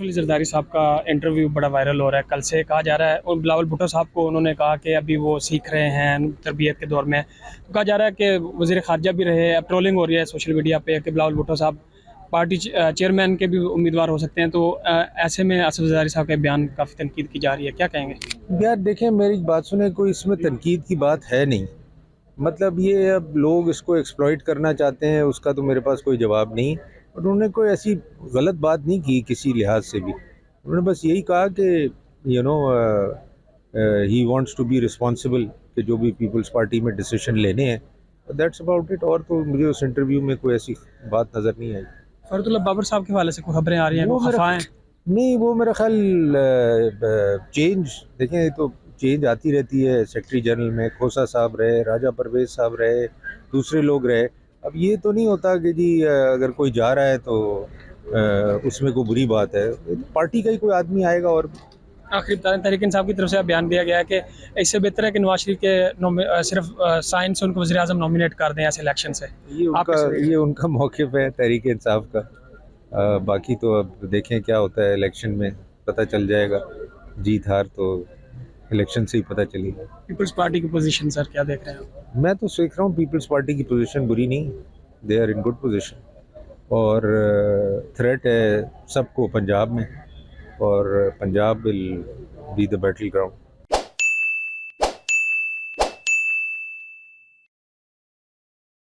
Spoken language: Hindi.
आसिफ अली जरदारी साहब का इंटरव्यू बड़ा वायरल हो रहा है। कल से कहा जा रहा है, और बिलावल भुट्टो साहब को उन्होंने कहा कि अभी वो सीख रहे हैं तरबियत के दौर में। तो कहा जा रहा है कि वज़ीर ख़ारजा भी रहे। अब ट्रोलिंग हो रही है सोशल मीडिया पे कि बिलावल भुट्टो साहब पार्टी चेयरमैन के भी उम्मीदवार हो सकते हैं। तो ऐसे में आसिफ जरदारी साहब के बयान काफ़ी तनकीद की जा रही है, क्या कहेंगे? यार देखें, मेरी बात सुने, कोई इसमें तनकीद की बात है नहीं। मतलब ये अब लोग इसको एक्सप्लॉइट करना चाहते हैं, उसका तो मेरे पास कोई जवाब नहीं। और उन्होंने कोई ऐसी गलत बात नहीं की किसी लिहाज से भी। उन्होंने बस यही कहा कि you know he wants to be responsible, कि जो भी पीपल्स पार्टी में डिसीजन लेने हैं, दैट्स अबाउट इट। और तो मुझे उस इंटरव्यू में कोई ऐसी बात नज़र नहीं आई। फरदुल्ला बाबर साहब के हवाले से कोई खबरें आ रही हैं, वो वो मेरा खफा हैं? नहीं, वो मेरा ख्याल चेंज, देखें तो चेंज आती रहती है। सेक्रेटरी जनरल में खोसा साहब रहे, राजा परवेज साहब रहे, दूसरे लोग रहे। अब ये तो नहीं होता कि जी अगर कोई जा रहा है तो उसमें कोई बुरी बात है। पार्टी का ही कोई आदमी आएगा। और आखिरी तहरीक इंसाफ की तरफ से बयान दिया गया है कि इससे बेहतर है कि नवाज शरीफ के सिर्फ साइन से उनको वज़ीर आज़म नॉमिनेट कर दें ऐसे इलेक्शन से। ये आप उनका कैसे देख रहे ये हैं? उनका मौक़िफ़ है तहरीक इंसाफ का। बाकी तो अब देखें क्या होता है, इलेक्शन में पता चल जाएगा। जीत हार तो इलेक्शन से ही पता चलेगी। पीपल्स पार्टी की पोजीशन सर क्या देख रहे हैं आप? मैं तो देख रहा हूँ पीपल्स पार्टी की पोजीशन बुरी नहीं, they are in good position. और थ्रेट है सबको पंजाब में, और Punjab will be the battle ground.